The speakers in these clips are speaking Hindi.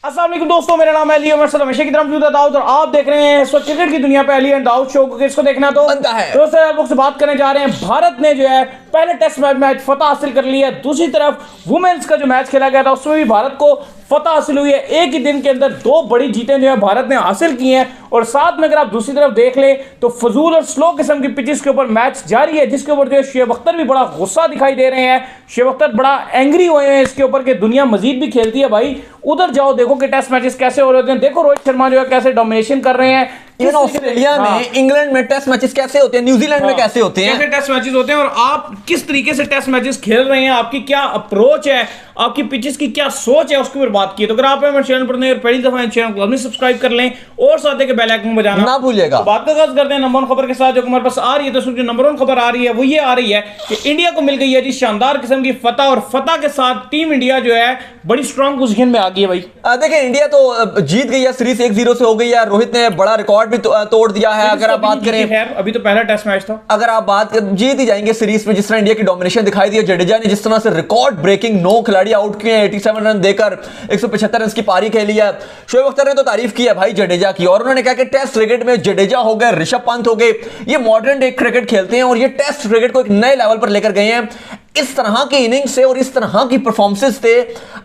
अस्सलाम वालेकुम दोस्तों, मेरा नाम है अली उमर सलाम हमेशा की तरह मौजूद है दाऊद और आप देख रहे हैं इस वक्त क्रिकेट की दुनिया पे अली एंड दाऊद शो को। किसको देखना तो बनता है। दोस्तों आप लोग से बात करने जा रहे हैं। भारत ने जो है पहले टेस्ट मैच फतह हासिल कर ली है। दूसरी तरफ वुमेन्स का जो मैच खेला गया था उसमें भी भारत को फतह हासिल हुई है। एक ही दिन के अंदर दो बड़ी जीतें जो है भारत ने हासिल की हैं। और साथ में अगर आप दूसरी तरफ देख लें तो फजूल और स्लो किस्म की पिचेस के ऊपर मैच जारी है, जिसके ऊपर जो है शुएब अख्तर भी बड़ा गुस्सा दिखाई दे रहे हैं। शुएब अख्तर बड़ा एंग्री हुए हैं इसके ऊपर कि दुनिया मजीद भी खेलती है। भाई उधर जाओ, देखो कि टेस्ट मैचेस कैसे हो रहे हैं। देखो रोहित शर्मा जो है कैसे डोमिनेशन कर रहे हैं। इवन ऑस्ट्रेलिया में, इंग्लैंड में टेस्ट मैचेस कैसे होते हैं, न्यूजीलैंड में कैसे होते हैं, कैसे टेस्ट मैचेस होते हैं और आप किस तरीके से टेस्ट मैचेस खेल रहे हैं, आपकी क्या अप्रोच है, आपकी पिचेस की क्या सोच है, उसके ऊपर बात की। तो अगर आप हमारे चैनल पर नए और पहली दफा चैनल को अपनी सब्सक्राइब कर लें और साथ ही बेल आइकन बजाना ना भूलिएगा। तो बात का आगाज करते हैं नंबर 1 खबर के साथ जो हमारे पास आ रही है। तो जो नंबर 1 खबर आ रही है वो ये आ रही है कि इंडिया को मिल गई है जी शानदार किस्म की फतह, और फतह के साथ टीम इंडिया जो है बड़ी स्ट्रॉन्ग पोजीशन में आ गई है। भाई देखिए, इंडिया तो जीत गई है, सीरीज 1-0 से हो गई है। रोहित ने बड़ा रिकॉर्ड भी तोड़ दिया है। अगर आप बात करें, खैर अभी तो पहला टेस्ट मैच था, अगर आप बात करें, जीत ही जाएंगे सीरीज में। जिस तरह इंडिया की डोमिनेशन दिखाई दी है, जडेजा ने जिस तरह से रिकॉर्ड ब्रेकिंग 9 खिलाड़ी आउट किए हैं, 87 रन देकर 175 रन की पारी खेली है। शोएब अख्तर ने तो तारीफ की है भाई जडेजा की, और उन्होंने कहा कि टेस्ट क्रिकेट में जडेजा हो गए, ऋषभ पंत हो गए, ये मॉडर्न डे क्रिकेट खेलते हैं और ये टेस्ट क्रिकेट को एक नए लेवल पर लेकर गए हैं। इस तरह की इनिंग्स से और इस तरह की परफॉर्मेंसेस से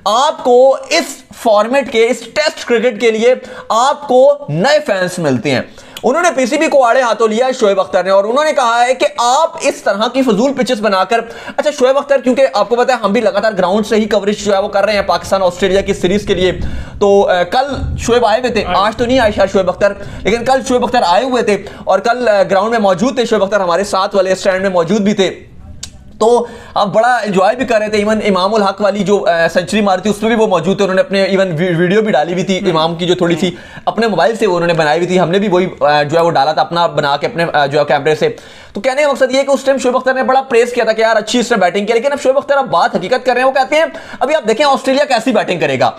आपको इस फॉर्मेट के, इस टेस्ट क्रिकेट के लिए आपको नए फैंस मिलते हैं। उन्होंने पीसीबी को आड़े हाथों लिया है शोएब अख्तर ने, और उन्होंने कहा है कि आप इस तरह की फजूल पिचेस बनाकर, अच्छा शोएब अख्तर, क्योंकि आपको पता है हम भी लगातार ग्राउंड से ही कवरेज जो है वो कर रहे हैं पाकिस्तान ऑस्ट्रेलिया की सीरीज के लिए। तो कल शोएब आए हुए थे, आज तो नहीं आए शायद शोएब अख्तर, लेकिन कल शोएब अख्तर आए हुए थे और कल ग्राउंड में मौजूद थे। शोएब अख्तर हमारे साथ वाले स्टैंड में मौजूद भी थे, तो आप बड़ा एंजॉय भी कर रहे थे। इवन इमाम उल हक वाली जो सेंचुरी मारी थी उसमें भी वो मौजूद थे। उन्होंने अपने इवन वीडियो भी डाली हुई थी इमाम की, जो थोड़ी सी अपने मोबाइल से उन्होंने बनाई हुई थी। हमने भी वही जो है वो डाला था अपना बना के अपने जो है कैमरे से। तो कहने का मकसद ये है कि उस टाइम शोएब अख्तर ने बड़ा प्रेस किया था कि यार अच्छी इसने बैटिंग की, लेकिन अब शोएब अख्तर अब बात हकीकत कर रहे हैं। वो कहते हैं अभी आप देखें ऑस्ट्रेलिया कैसी बैटिंग करेगा,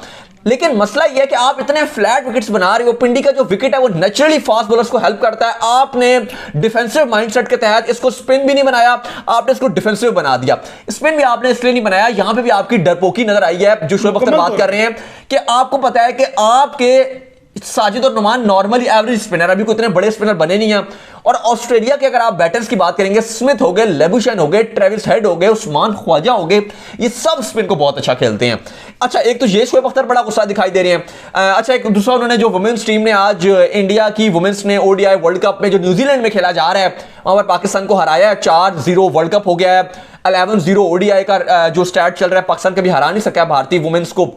लेकिन मसला यह है कि आप इतने फ्लैट विकेट्स बना रहे हो। पिंडी का जो विकेट है वो नेचुरली फास्ट बॉलर्स को हेल्प करता है। आपने डिफेंसिव माइंडसेट के तहत इसको स्पिन भी नहीं बनाया, आपने इसको डिफेंसिव बना दिया। स्पिन भी आपने इसलिए नहीं बनाया, यहां पे भी आपकी डरपोकी नजर आई है जो शोएब अख्तर बात कर रहे हैं कि आपको पता है कि आपके साजिद और नुमान नॉर्मली एवरेज स्पिनर, अभी कोई इतने बड़े स्पिनर बने नहीं हैं। और ऑस्ट्रेलिया के अगर आप बैटर्स की बात करेंगे, स्मिथ हो गए, लेबुशैन हो गए, ट्रेविस हेड हो गए, उस्मान ख्वाजा हो गए, ये सब स्पिन को बहुत अच्छा खेलते हैं। अच्छा, एक तो ये शोएब अख्तर बड़ा गुस्सा दिखाई दे रहे हैं। अच्छा, एक दूसरा उन्होंने जो वुमेन्स टीम ने आज इंडिया की वुमेन्स ने ओडीआई वर्ल्ड कप में जो न्यूजीलैंड में खेला जा रहा है वहां पर पाकिस्तान को हराया है। 4-0 वर्ल्ड कप हो गया है। 11-0 ओडीआई का जो स्टैट चल रहा है, पाकिस्तान कभी हरा नहीं सका भारतीय वुमेन्स को,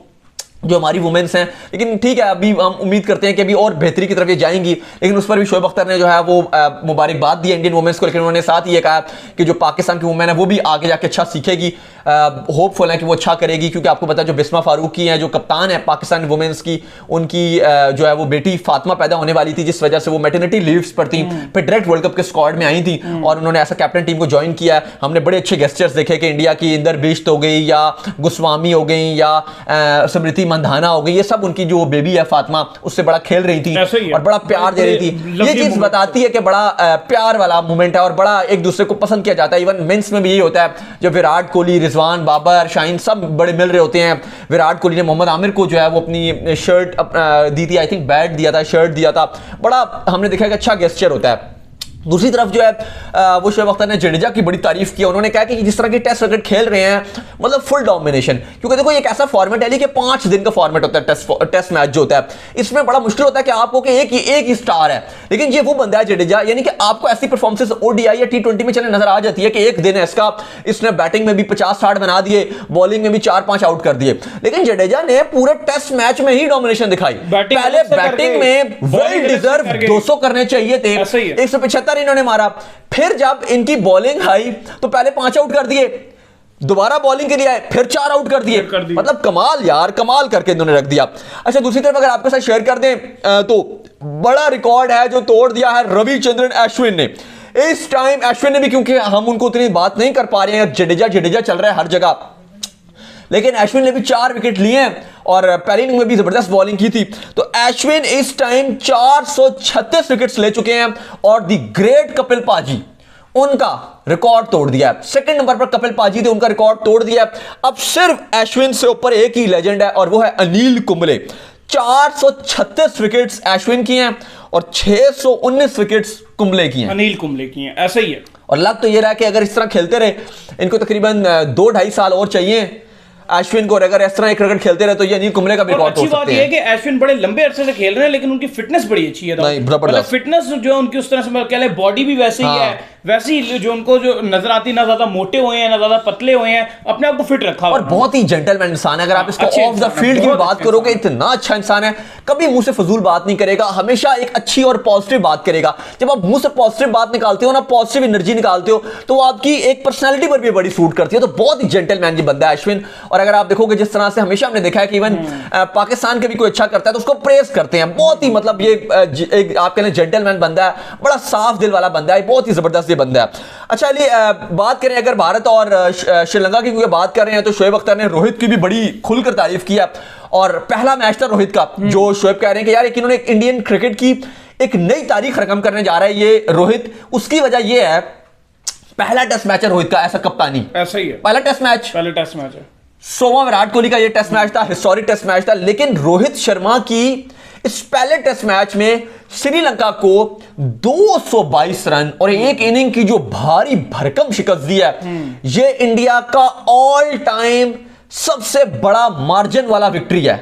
जो हमारी वुमेन्स हैं। लेकिन ठीक है, अभी हम उम्मीद करते हैं कि अभी और बेहतरी की तरफ ये जाएंगी। लेकिन उस पर भी शोएब अख्तर ने जो है वो मुबारकबाद दी इंडियन वुमेन्स को, लेकिन उन्होंने साथ ये कहा कि जो पाकिस्तान की वुमेन है वो भी आगे जाके अच्छा सीखेगी। होपफुल है कि वो अच्छा करेगी, क्योंकि आपको पता है जो बिस्मा फारूक की हैं, जो कप्तान है पाकिस्तान वुमेन्स की, उनकी जो है वो बेटी फातिमा पैदा होने वाली थी, जिस वजह से वो मैटरनिटी लीव्स पर थी, फिर डायरेक्ट वर्ल्ड कप के स्क्वाड में आई थी और उन्होंने ऐसा कैप्टन टीम को ज्वाइन किया। हमने बड़े अच्छे गेस्चर्स देखे कि इंडिया की इंदर बिश्त हो गई या गुस्वामी हो गई या स्मृति मंधाना हो गई, ये सब उनकी जो बेबी है फातिमा, उससे बड़ा खेल रही थी और बड़ा प्यार दे रही थी। ये चीज बताती है कि बड़ा प्यार वाला मूवमेंट है और बड़ा एक दूसरे को पसंद किया जाता है। इवन मेंस में भी यही होता है, जब विराट कोहली, रिजवान, बाबर, शाहीन सब बड़े मिल रहे होते हैं। विराट कोहली ने मोहम्मद आमिर को जो है वो अपनी शर्ट दी थी, आई थिंक बैट दिया था, शर्ट दिया था, बड़ा हमने देखा कि अच्छा गेस्चर होता है। दूसरी तरफ जो है वो शोएब अख्तर ने जडेजा की बड़ी तारीफ की। उन्होंने कहा कि जिस तरह की टेस्ट क्रिकेट खेल रहे हैं, मतलब फुल डोमिनेशन, क्योंकि देखो ये एक ऐसा फॉर्मेट है कि 5 दिन का फॉर्मेट होता है टेस्ट मैच जो होता है। इसमें बड़ा मुश्किल होता है कि आपको कि एक ही स्टार है, लेकिन ये वो बंदा है जडेजा, यानी कि आपको ऐसी परफॉर्मेंस ओडीआई या टी20 में चलने नजर आ जाती है कि एक दिन है इसका, इसने बैटिंग में भी 50-60 बना दिए, बॉलिंग में भी 4-5 आउट कर दिए। लेकिन जडेजा ने पूरे टेस्ट मैच में ही डोमिनेशन दिखाई। पहले बैटिंग में वेल डिजर्व 200 करने चाहिए थे, 175 इन्होंने मारा। फिर जब इनकी बॉलिंग आई तो पहले 5 आउट कर दिए, दोबारा बॉलिंग के लिए आए, फिर 4 आउट कर दिए। मतलब कमाल यार, कमाल करके इन्होंने रख दिया। अच्छा, दूसरी तरफ अगर आपके साथ शेयर कर दें तो बड़ा रिकॉर्ड है जो तोड़ दिया है रविचंद्रन अश्विन ने। इस टाइम अश्विन ने भी, क्योंकि हम उनको उतनी बात नहीं कर पा रहे हैं, जडेजा चल रहा है हर जगह, लेकिन अश्विन ने भी 4 विकेट लिए हैं और पहली इनिंग में भी जबरदस्त बॉलिंग की थी। तो अश्विन इस टाइम 436 विकेट्स ले चुके हैं और द ग्रेट कपिल पाजी उनका रिकॉर्ड तोड़ दिया है। सेकंड नंबर पर कपिल पाजी थे, उनका रिकॉर्ड तोड़ दिया। अब सिर्फ अश्विन से ऊपर एक ही लेजेंड है और वो है अनिल कुंबले। 436 विकेट्स अश्विन की हैं और 619 विकेट्स कुंबले की हैं, अनिल कुंबले की हैं। ऐसा ही है। और लग तो ये रहा कि अगर इस तरह खेलते रहे, इनको तकरीबन 2-2.5 साल और चाहिए अश्विन को, और अगर इस तरह एक क्रिकेट खेलते रहे तो ये अनिल कुंबले का भी रिकॉर्ड तोड़ सकते हैं। अच्छी बात ये है कि अश्विन बड़े लंबे अरसे से खेल रहे हैं, लेकिन उनकी फिटनेस बड़ी अच्छी है। मतलब फिटनेस जो है उनकी, उस तरह से कह ले बॉडी भी वैसे ही है, वैसे ही जो उनको जो नजर आती, ना ज्यादा मोटे हुए हैं ना ज्यादा पतले हुए हैं, अपने आप को फिट रखा और बहुत ही जेंटलमैन इंसान है। अगर आप इसको ऑफ द फील्ड की बात करोगे, इतना अच्छा इंसान है, कभी मुंह से फजूल बात नहीं करेगा, हमेशा एक अच्छी और पॉजिटिव बात करेगा। जब आप मुंह से पॉजिटिव बात निकालते हो ना, पॉजिटिव एनर्जी निकालते हो, तो वो आपकी एक पर्सनैलिटी पर भी बड़ी सूट करती है। तो बहुत ही जेंटलमैन जी बंदा है अश्विन। और अगर आप देखोगे जिस तरह से हमेशा हमने देखा है कि इवन पाकिस्तान के भी कोई अच्छा करता है तो उसको प्रेस करते हैं, बहुत ही मतलब ये एक आप कह लें जेंटलमैन बंदा है, बड़ा साफ दिल वाला बंदा है, बहुत ही जबरदस्त ये बंदा है। अच्छा अली, बात करें अगर भारत और श्रीलंका की क्योंकि बात कर रहे हैं, तो शोएब अख्तर ने रोहित की भी बड़ी खुलकर तारीफ किया। और पहला मैच था रोहित का, जो शोएब कह रहे हैं कि यार इन्होंने इंडियन क्रिकेट की एक नई तारीख रकम करने जा रहा है ये रोहित। उसकी वजह ये है, पहला टेस्ट मैच है रोहित का ऐसा कप्तानी, ऐसा ही है, पहला टेस्ट मैच है। 100वां विराट कोहली का ये टेस्ट मैच था, हिस्टोरिक टेस्ट मैच था। लेकिन रोहित शर्मा की इस पहले टेस्ट मैच में श्रीलंका को 222 रन और एक इनिंग की जो भारी भरकम शिकस्त दी है, ये इंडिया का ऑल टाइम सबसे बड़ा मार्जिन वाला विक्ट्री है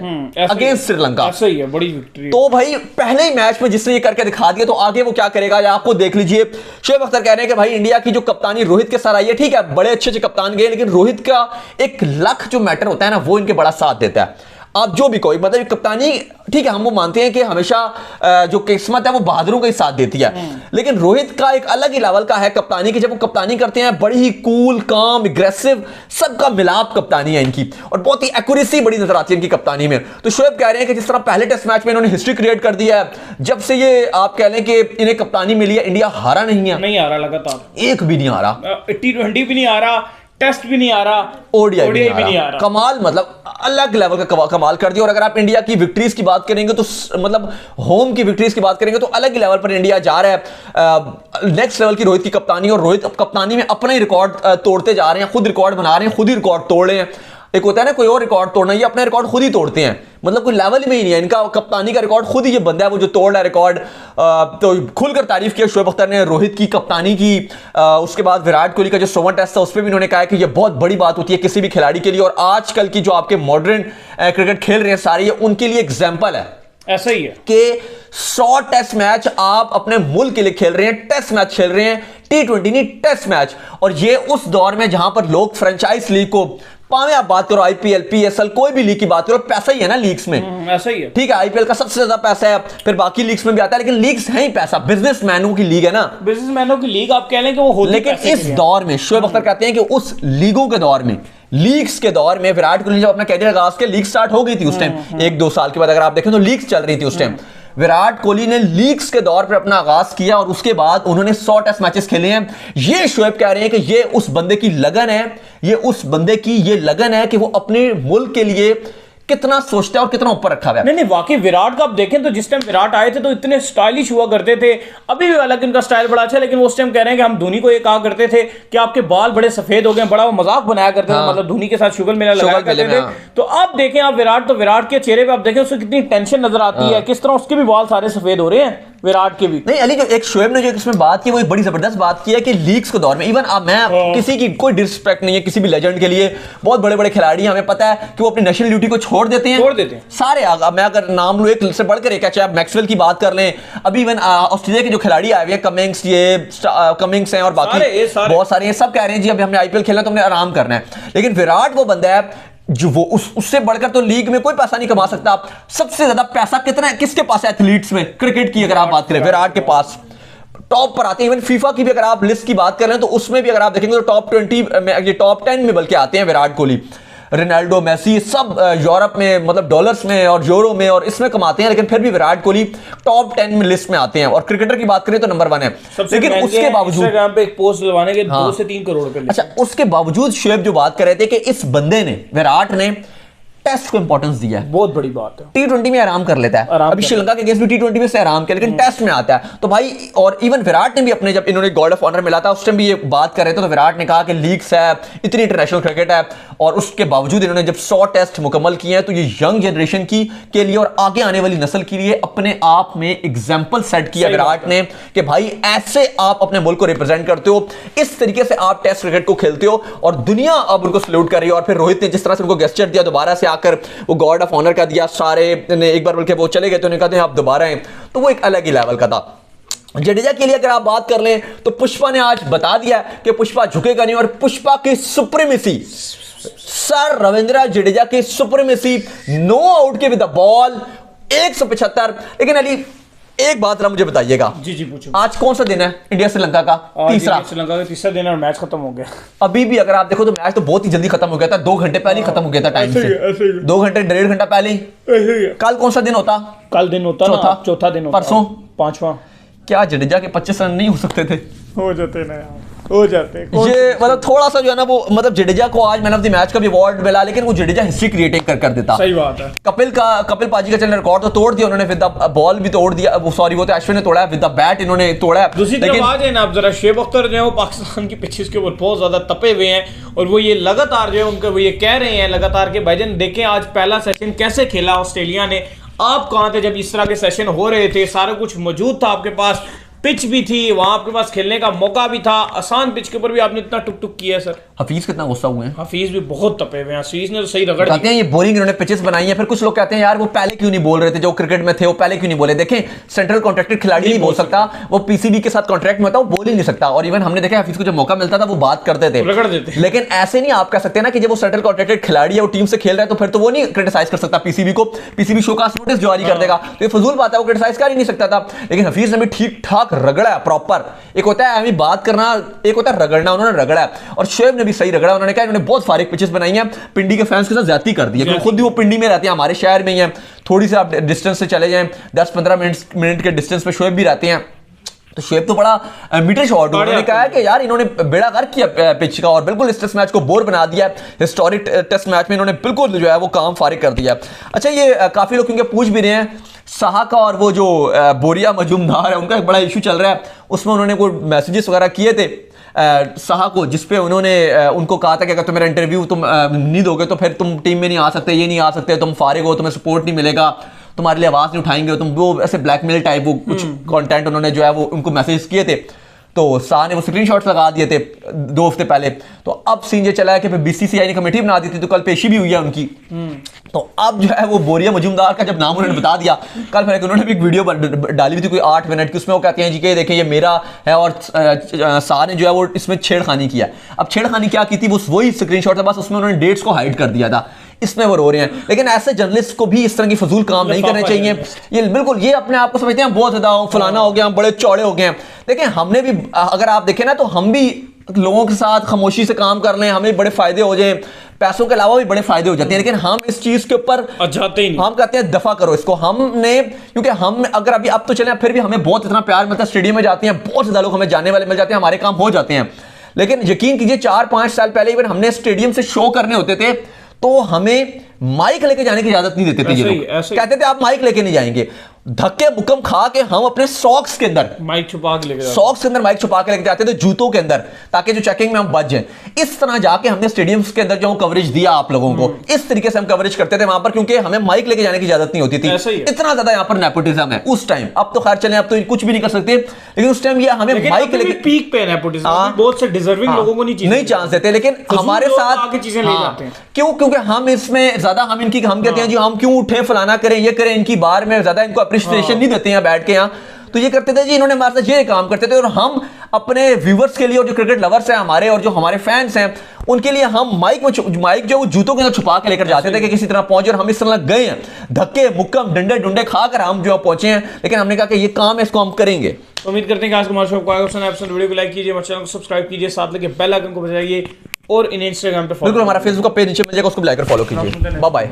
अगेंस्ट श्रीलंका। ऐसा ही है, बड़ी विक्ट्री। तो भाई पहले ही मैच में जिसने ये करके दिखा दिया, तो आगे वो क्या करेगा या आपको देख लीजिए। शोएब अख्तर कह रहे हैं कि भाई इंडिया की जो कप्तानी रोहित के साथ आई है, ठीक है बड़े अच्छे कप्तान गए, लेकिन रोहित का एक लक जो मैटर होता है ना, वो इनके बड़ा साथ देता है। आप जो भी कोई मतलब कप्तानी, ठीक है हम वो मानते हैं कि हमेशा जो किस्मत है वो बहादुरों का ही साथ देती है, लेकिन रोहित का एक अलग ही लेवल का है कप्तानी की। जब वो कप्तानी करते हैं बड़ी ही कूल काम एग्रेसिव सबका मिलाप कप्तानी है इनकी, और बहुत ही एक्यूरेसी बड़ी नजर आती है इनकी कप्तानी में। तो शोएब कह रहे हैं कि जिस तरह पहले टेस्ट मैच में इन्होंने हिस्ट्री क्रिएट कर दिया है, जब से ये आप कह लें कि इन्हें कप्तानी मिली है, इंडिया हारा नहीं आ रहा लगातार, एक भी नहीं आ रहा, T20 भी नहीं आ रहा, टेस्ट भी नहीं आ रहा, ओडीआई भी नहीं आ रहा। कमाल, मतलब अलग लेवल का कमाल कर दिया। और अगर आप इंडिया की विक्ट्रीज की बात करेंगे तो मतलब होम की विक्ट्रीज की बात करेंगे तो अलग ही लेवल पर इंडिया जा रहा है। नेक्स्ट लेवल की रोहित की कप्तानी, और रोहित कप्तानी में अपना ही रिकॉर्ड तोड़ते जा रहे हैं, खुद रिकॉर्ड बना रहे हैं, खुद ही रिकॉर्ड तोड़ रहे हैं। एक होता है ना कोई और रिकॉर्ड तोड़ना, ये अपने रिकॉर्ड खुद ही तोड़ते हैं, मतलब कोई लेवल में ही नहीं है इनका कप्तानी का रिकॉर्ड, खुद ही ये बंदा है वो जो तोड़ रहा है रिकॉर्ड। तो खुलकर तारीफ किया शोएब अख्तर ने रोहित की कप्तानी की। उसके बाद विराट कोहली का जो 100वां टेस्ट था उस पर भी उन्होंने कहा कि ये बहुत बड़ी बात होती है किसी भी खिलाड़ी के लिए, और आजकल की जो आपके मॉडर्न क्रिकेट खेल रहे हैं सारे, ये उनके लिए एग्जाम्पल है। ऐसा ही है कि 100 टेस्ट मैच आप अपने मुल्क के लिए खेल रहे हैं, टेस्ट मैच खेल रहे हैं, T20 नहीं टेस्ट मैच, और ये उस दौर में जहां पर लोग फ्रेंचाइज लीग को पावे, आप बात करो आईपीएल पीएसएल कोई भी लीग की बात करो, पैसा ही है ना लीग्स में, ऐसा ही है। ठीक है आईपीएल का सबसे ज्यादा पैसा है, फिर बाकी लीग्स में भी आता है, लेकिन लीग्स है ही पैसा, बिजनेसमैनों की लीग है ना, बिजनेसमैनों की लीग आप कह लें कि वो होती, लेकिन इस दौर में शोएब अख्तर कहते हैं कि उस लीगों के दौर में, लीग्स के दौर में, विराट कोहली जब अपना कैरियर आगाज के लीग स्टार्ट हो गई थी उस टाइम, 1-2 साल के बाद अगर आप देखें तो लीग्स चल रही थी उस टाइम, विराट कोहली ने लीग्स के दौर पर अपना आगाज किया और उसके बाद उन्होंने 100 टेस्ट मैचेस खेले हैं। ये शोएब कह रहे हैं कि ये उस बंदे की लगन है, ये उस बंदे की ये लगन है कि वो अपने मुल्क के लिए कितना सोचता है और कितना ऊपर रखा हुआ है। नहीं वाकई विराट का आप देखें तो जिस टाइम विराट आए थे तो इतने स्टाइलिश हुआ करते थे, अभी भी अलग इनका स्टाइल बड़ा अच्छा है, लेकिन वो उस टाइम कह रहे हैं कि हम धोनी को ये कहा करते थे कि आपके बाल बड़े सफेद हो गए, बड़ा वो मजाक बनाया करते थे, मतलब धोनी के साथ शुगर मेला लगाया करते थे। तो अब देखें आप विराट, तो विराट के चेहरे पे आप देखें उसको कितनी टेंशन नजर आती है, किस तरह उसके भी बाल सारे सफेद हो रहे हैं विराट के भी। नहीं अली, जो एक शोएब ने जो इसमें बात की वो एक बड़ी जबरदस्त बात की है कि लीग्स के दौर में, इवन मैं किसी की कोई डिसरिस्पेक्ट नहीं है किसी भी लेजेंड के लिए, बहुत बड़े बड़े खिलाड़ी हमें पता है कि वो अपनी नेशनल ड्यूटी को छोड़ देते हैं सारे। मैं अगर नाम लूं एक से बढ़कर एक, चाहे आप मैक्सवेल की बात कर लें, अभी इवन ऑस्ट्रेलिया के जो खिलाड़ी आए हुए हैं, कमिंग्स, ये कमिंग्स हैं और बाकी बहुत सारे हैं, सब कह रहे हैं जी अभी हमने आईपीएल खेलना तो हमने आराम करना है, लेकिन विराट वो बंदा है जो वो उससे बढ़कर तो लीग में कोई पैसा नहीं कमा सकता। आप सबसे ज्यादा पैसा कितना है किसके पास है एथलीट्स में, क्रिकेट की अगर आप बात करें विराट के पास टॉप पर आते हैं। इवन फीफा की भी अगर आप लिस्ट की बात करें तो उसमें भी अगर आप देखेंगे तो टॉप 20 में, ये टॉप 10 में बल्कि आते हैं विराट कोहली, रोनाल्डो, मेसी, सब यूरोप में मतलब डॉलर्स में और यूरो में और इसमें कमाते हैं, लेकिन फिर भी विराट कोहली टॉप 10 में लिस्ट में आते हैं। और क्रिकेटर की बात करें तो नंबर 1 है, लेकिन उसके बावजूद इंस्टाग्राम पे एक पोस्ट डलवाने के 2 से 3 करोड़ रुपए। अच्छा, उसके बावजूद शोएब जो बात कर रहे थे कि इस बंदे ने, विराट ने टेस्ट को इंपॉर्टेंस दिया है। बहुत बड़ी बात है। T20 में आराम कर लेता है, अभी श्रीलंका के अगेंस्ट भी T20 में से आराम किया, लेकिन टेस्ट में आता है तो भाई, और इवन विराट ने भी अपने, जब इन्होंने गॉर्ड ऑफ ऑनर मिला था उस टाइम भी ये बात कर रहे थे, तो विराट ने कहा कि लीग्स है, इतनी इंटरनेशनल क्रिकेट है, और उसके बावजूद इन्होंने जब 100 टेस्ट मुकम्मल किए हैं, तो ये यंग जनरेशन के लिए और आगे आने वाली नस्ल के लिए अपने आप में एग्जाम्पल सेट किया विराट ने कि भाई ऐसे आप अपने मुल्क को रिप्रेजेंट करते हो, इस तरीके से आप टेस्ट क्रिकेट को खेलते हो, और दुनिया अब उनको सल्यूट कर रही है। और फिर रोहित ने जिस तरह से उनको गेस्चर दिया, दोबारा से आकर वो गॉर्ड ऑफ ऑनर का दिया, सारे ने एक बार बल्कि वो चले गए तो उन्होंने कहा आप दोबारा हैं, तो वो एक अलग ही लेवल का था। जडेजा के लिए अगर आप बात कर लें तो पुष्पा ने आज बता दिया कि पुष्पा झुकेगा नहीं, और पुष्पा की सुप्रीमेसी, सर रविंद्र जडेजा की सुप्रीमेसी, नो आउट के विद द बॉल 175। लेकिन अली एक बात मुझे बताइएगा, जी पूछो, आज कौन सा दिन है इंडिया श्रीलंका का? श्रीलंका का तीसरा दिन है और मैच खत्म हो गया। अभी भी अगर आप देखो तो मैच तो बहुत ही जल्दी खत्म हो गया था, 2 घंटे पहले ही खत्म हो गया था टाइम से, 2 घंटे 1.5 घंटा पहले ही। कल कौन सा दिन होता? कल दिन होता चौथा दिन होता, परसों 5वां। क्या जडेजा के 25 रन नहीं हो सकते थे? हो जाते ना यार, हो जाते। ये मतलब थोड़ा सा जो है ना वो, मतलब जडेजा को आज मैन ऑफ द मैच का भी अवार्ड मिला, लेकिन वो जडेजा हिस्ट्री क्रिएटिंग कर देता। सही बात है। कपिल पाजी का चैनल रिकॉर्ड तो तोड़ दिया उन्होंने, विद द बॉल भी तोड़ दिया, सॉरी वो तो अश्विन ने तोड़ा, विद द बैट इन्होंने तोड़ा। दूसरी तरफ आ जाए ना आप जरा, शुएब अख्तर जो है वो पाकिस्तान की पिचेस के ऊपर बहुत ज्यादा तपे हुए हैं, और वो ये लगातार जो है उनका वो ये कह रहे हैं लगातार के भाईजान देखें आज पहला सेशन कैसे खेला ऑस्ट्रेलिया ने। आप कहां थे जब इस तरह के सेशन हो रहे थे? सारा कुछ मौजूद था आपके पास, पिच भी थी वहां, आपके पास खेलने का मौका भी था, आसान पिच के ऊपर भी आपने इतना टुक टुक किया है। सर हफीज कितना गुस्सा हुए हैं? हफीज भी बहुत तपे हुए हैं, हफीज ने तो सही रगड़ कहते हैं ये बोरिंग इन्होंने पिचेस बनाई है। फिर कुछ लोग कहते हैं यार वो पहले क्यों नहीं बोल रहे थे, जो क्रिकेट में थे वो पहले क्यों नहीं बोले? देखें सेंट्रल कॉन्ट्रैक्टेड खिलाड़ी नहीं बोल सकता, वो पीसीबी के साथ कॉन्ट्रैक्ट में होता वो बोल ही नहीं सकता। और इवन हमने देखा हफीज को जब मौका मिलता था वो बात करते थे, रगड़ देते। लेकिन ऐसे नहीं आप कह सकते ना कि जब वो सेंट्रल कॉन्ट्रैक्टेड खिलाड़ी है, वो टीम से खेल रहा है, तो फिर तो वो नहीं क्रिटिसाइज कर सकता पीसीबी को, पीसीबी शोकास नोटिस जारी कर देगा, तो ये फजूल बात है, वो क्रिटिसाइज कर ही नहीं सकता था। लेकिन हफीज ने भी ठीक ठाक रगड़ा है प्रॉपर। एक होता है हमें बात करना, एक होता है रगड़ना, उन्होंने रगड़ा है। और शुएब ने भी सही रगड़ा, उन्होंने कहा इन्होंने बहुत फारिग पिचेस बनाई हैं, पिंडी के फैंस के साथ ज्यादती कर दी है, क्योंकि खुद भी वो पिंडी में रहते हैं, हमारे शहर में ही है, थोड़ी सी आप डिस्टेंस से चले जाएं, 10-15 मिनट के डिस्टेंस पे शुएब भी रहते हैं। तो शुएब तो बड़ा मीटर शॉट, उन्होंने कहा है कि यार इन्होंने बेड़ा गर्क किया पिच का, और बिल्कुल इस टेस्ट मैच को बोर बना दिया है। हिस्टोरिक टेस्ट मैच में इन्होंने बिल्कुल जो है वो काम फारिग कर दिया। अच्छा, ये काफी लोग क्योंकि पूछ भी रहे हैं साहा का, और वो जो बोरिया मजूमदार है उनका एक बड़ा इशू चल रहा है, उसमें उन्होंने वो मैसेजेस वगैरह किए थे साहा को, जिसपे उन्होंने उनको कहा था कि अगर तुम्हारा इंटरव्यू तुम नहीं दोगे तो फिर तुम टीम में नहीं आ सकते, ये नहीं आ सकते, तुम फारिग हो, तुम्हें सपोर्ट नहीं मिलेगा, तुम्हारे लिए आवाज नहीं उठाएंगे तुम, वो ऐसे ब्लैकमेल टाइप वो कुछ कंटेंट उन्होंने जो है वो उनको मैसेज किए थे। तो शाह ने वो स्क्रीनशॉट्स लगा दिए थे 2 हफ्ते पहले। तो अब सीन ये चला है कि फिर बीसीसीआई ने कमेटी बना दी थी, तो कल पेशी भी हुई है उनकी। तो अब जो है वो बोरिया मजूमदार का जब नाम उन्होंने बता दिया, कल फिर उन्होंने भी एक वीडियो डाली हुई थी कोई 8 मिनट की, उसमें वो कहते हैं जी कि देखें ये मेरा है, और शाह ने जो है वो इसमें छेड़खानी किया। अब छेड़खानी क्या की थी, वो वही स्क्रीनशॉट था, बस उसमें उन्होंने डेट्स को हाइड कर दिया था, इसमें वो रो रहे हैं। लेकिन ऐसे जर्नलिस्ट को भी इस तरह की फजूल काम नहीं करने चाहिए। ये बिल्कुल ये अपने आप को समझते हैं बहुत ज्यादा फलाना हो गया, बड़े चौड़े हो गए हैं। देखिए हमने भी, अगर आप देखें ना, तो हम भी लोगों के साथ खामोशी से काम कर लें, हमें बड़े फायदे हो जाए, पैसों के अलावा भी बड़े फायदे हो जाते हैं, लेकिन हम इस चीज के ऊपर जाते ही नहीं। हम कहते हैं दफा करो इसको। हमने, क्योंकि हम अगर अभी अब तो चले, फिर भी हमें बहुत इतना प्यार मिलता है, स्टेडियम में जाते हैं, बहुत ज्यादा लोग हमें जाने वाले मिल जाते हैं, हमारे काम हो जाते हैं। लेकिन यकीन कीजिए 4-5 साल पहले इवन हमने स्टेडियम से शो करने होते थे तो हमें माइक लेके जाने की इजाजत नहीं देते थे ये लोग, कहते थे आप माइक लेके नहीं जाएंगे। धक्के मुक्कम खा के हम अपने सॉक्स के अंदर माइक छुपा के लेके सॉक्स के अंदर माइक छुपा के लेके जाते थे, जूतों के अंदर, ताकि जो चेकिंग में हम बच जाएं। इस तरह जाके हमने स्टेडियम्स के अंदर जो कवरेज दिया आप लोगों को, इस तरीके से हम कवरेज करते थे वहां पर, क्योंकि हमें माइक लेके जाने की इजाजत नहीं होती थी। इतना ज्यादा यहाँ पर नेपोटिज्म है उस टाइम। अब तो खैर चले, अब तो कुछ भी नहीं कर सकते, लेकिन उस टाइम ये हमें माइक लेके पीक पे नेपोटिज्म, बहुत से डिजर्विंग लोगों को नहीं चांस देते, लेकिन हमारे साथ चीजें ले जाते हैं। क्यों? क्योंकि हम इसमें ज्यादा हम कहते हैं जी हम क्यों उठे, फलाना करें, ये करें, इनकी बार में ज्यादा इनको अप्रिशिएशन नहीं देते हैं बैठ के यहाँ। तो ये करते थे जी, इन्होंने हमारे साथ ये काम करते थे, और हम अपने व्यूवर्स के लिए, और जो क्रिकेट लवर्स हैं हमारे, और जो हमारे फैंस हैं, उनके लिए हम माइक जो जूतों के अंदर छुपा के लेकर जाते थे कि किसी तरह पहुंचे। और हम इस तरह गए हैं, धक्के मुक्कम डंडे डुंडे खाकर हम जो पहुंचे हैं, लेकिन हमने कहा कि ये काम है, इसको हम करेंगे। उम्मीद करते हैं कि आज हमारे शो को वीडियो को लाइक कीजिए, हमारे चैनल को सब्सक्राइब कीजिए, साथ लेके बेल आइकन को बजाइए, और इन इंस्टाग्राम पे फॉलो, बिल्कुल हमारा फेसबुक का पेज नीचे मिल जाएगा, उसको लाइक कर फॉलो कीजिए। Bye bye.